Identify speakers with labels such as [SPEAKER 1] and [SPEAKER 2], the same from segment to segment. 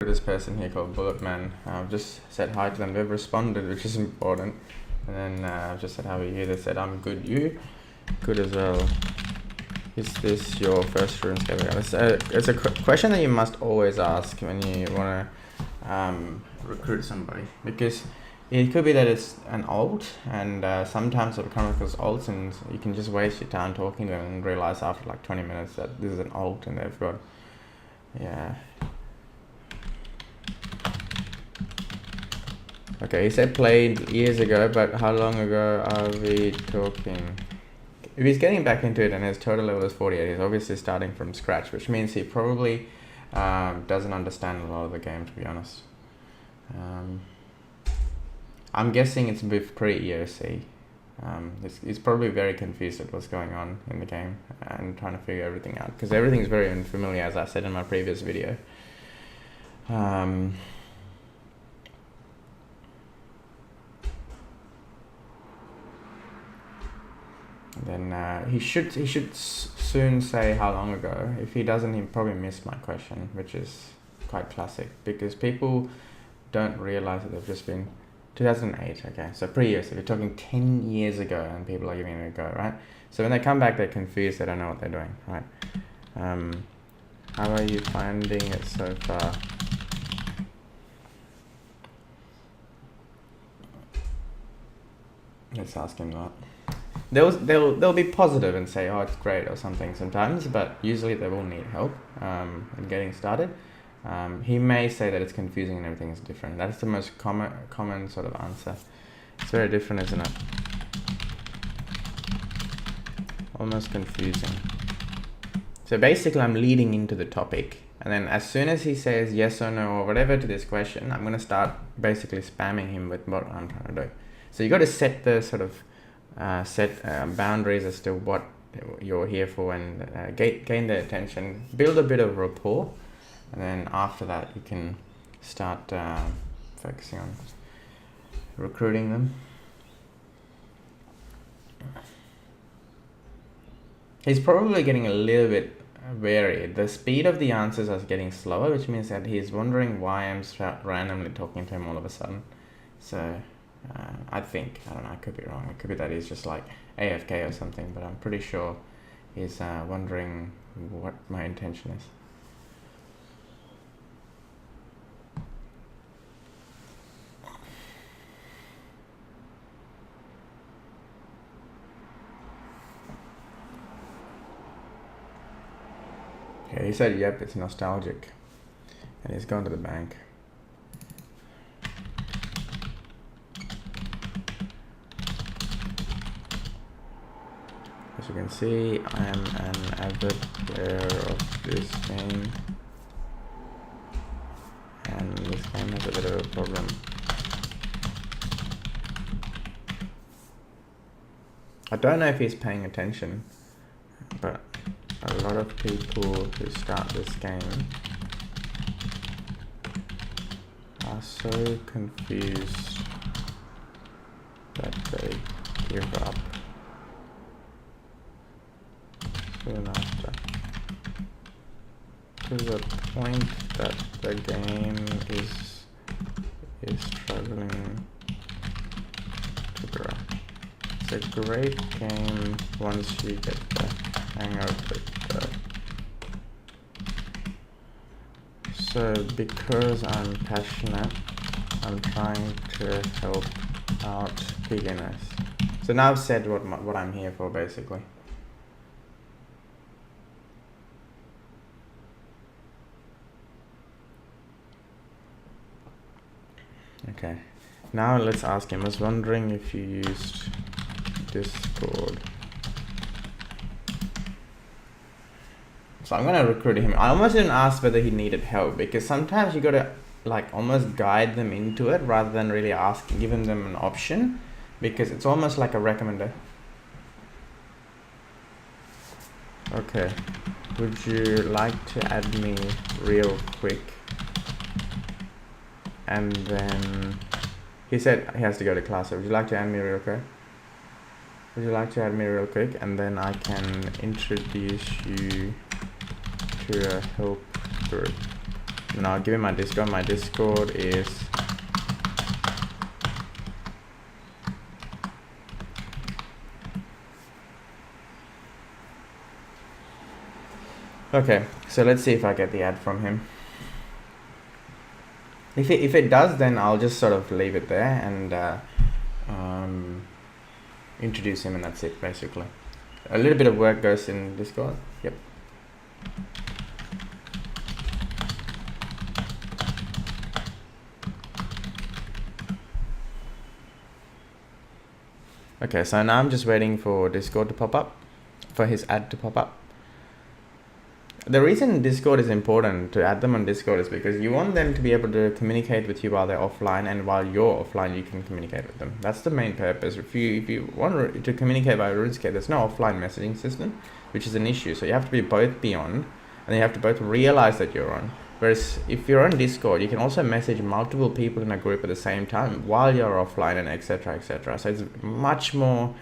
[SPEAKER 1] This person here called Bulletman. I've just said hi to them. They've responded, which is important. And then I've just said, how are you? They said, I'm good. You? Good as well. Is this your first RuneScape? It's a question that you must always ask when you want to recruit somebody, because it could be that it's an alt, and sometimes it'll come across alts and you can just waste your time talking to them and realize after like 20 minutes that this is an alt and they've got, yeah. Okay, he said played years ago, but how long ago are we talking? If he's getting back into it and his total level is 48, he's obviously starting from scratch, which means he probably doesn't understand a lot of the game, to be honest. I'm guessing it's with pre-EOC. He's probably very confused at what's going on in the game and trying to figure everything out, because everything's very unfamiliar, as I said in my previous video. Then he should soon say how long ago. If he doesn't, he'll probably miss my question, which is quite classic, because people don't realize that they've just been 2008. Okay, so pre-years. So we're talking 10 years ago, and people are giving it a go, right? So when they come back, they're confused. They don't know what they're doing, right? How are you finding it so far? Let's ask him that. They'll be positive and say, oh, it's great or something sometimes, but usually they will need help in getting started. He may say that it's confusing and everything is different. That's the most common sort of answer. It's very different, isn't it? Almost confusing. So basically I'm leading into the topic, and then as soon as he says yes or no or whatever to this question, I'm going to start basically spamming him with what I'm trying to do. So you got to set the sort of boundaries as to what you're here for, and gain their attention, build a bit of rapport, and then after that you can start focusing on recruiting them. He's probably getting a little bit wary. The speed of the answers is getting slower, which means that he's wondering why I'm randomly talking to him all of a sudden. So I think, I don't know, I could be wrong. It could be that he's just like AFK or something, but I'm pretty sure he's wondering what my intention is. Okay, he said, yep, it's nostalgic. And he's gone to the bank. As you can see, I am an avid player of this game, and this game has a bit of a problem. I don't know if he's paying attention, but a lot of people who start this game are so confused that they give up soon after, to the point that the game is struggling to grow. It's a great game once you get the hang of it though. So because I'm passionate, I'm trying to help out beginners. So now I've said what I'm here for, basically. Okay, now let's ask him. I was wondering if you used Discord. So I'm gonna recruit him. I almost didn't ask whether he needed help, because sometimes you gotta like almost guide them into it rather than really giving them an option, because it's almost like a recommender. Okay, would you like to add me real quick? And then he said he has to go to class. So would you like to add me real quick? Would you like to add me real quick? And then I can introduce you to a help group. and I'll give him my Discord. My Discord is okay. So let's see if I get the ad from him. If it does, then I'll just sort of leave it there and introduce him, and that's it basically. A little bit of work goes in Discord. Yep. Okay, so now I'm just waiting for Discord to pop up, for his ad to pop up. The reason Discord is important to add them on Discord is because you want them to be able to communicate with you while they're offline, and while you're offline you can communicate with them. That's the main purpose. If you want to communicate by RuneScape, there's no offline messaging system, which is an issue. So you have to both be on, and you have to both realize that you're on. Whereas if you're on Discord, you can also message multiple people in a group at the same time while you're offline, and etc, etc. So it's much more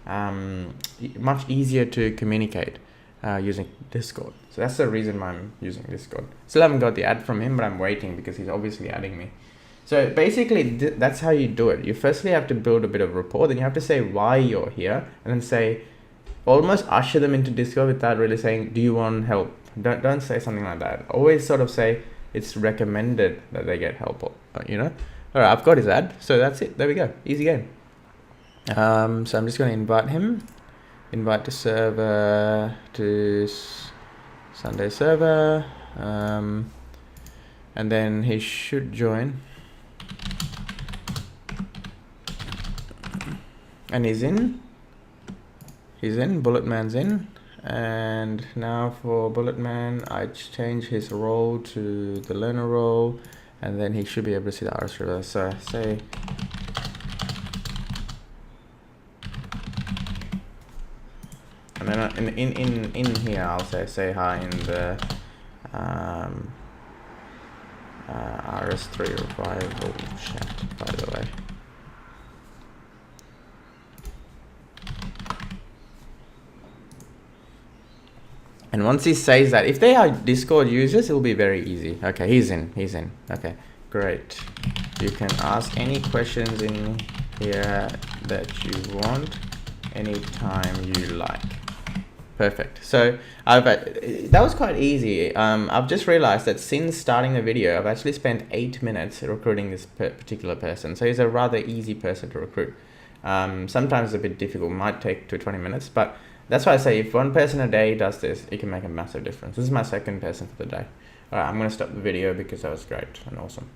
[SPEAKER 1] much easier to communicate using Discord. So that's the reason why I'm using Discord. Still haven't got the ad from him, but I'm waiting because he's obviously adding me. So basically that's how you do it. You firstly have to build a bit of rapport, then you have to say why you're here, and then say, almost usher them into Discord without really saying, do you want help? Don't say something like that. Always sort of say it's recommended that they get help, you know. All right, I've got his ad, so that's it. There we go, easy game. So I'm just going to invite him. Invite to server, to Sunday server, and then he should join. And he's in. Bulletman's in. And now for Bulletman, I change his role to the learner role, and then he should be able to see the RS river. So say, and then in here I'll say hi in the RS3 revival chat, by the way. And once he says that, if they are Discord users, it'll be very easy. Okay, he's in. Okay, great. You can ask any questions in here that you want anytime you like. Perfect. So that was quite easy. I've just realized that since starting the video, I've actually spent 8 minutes recruiting this particular person. So he's a rather easy person to recruit. Sometimes it's a bit difficult, might take to 20 minutes, but that's why I say if one person a day does this, it can make a massive difference. This is my second person for the day. All right, I'm going to stop the video because that was great and awesome.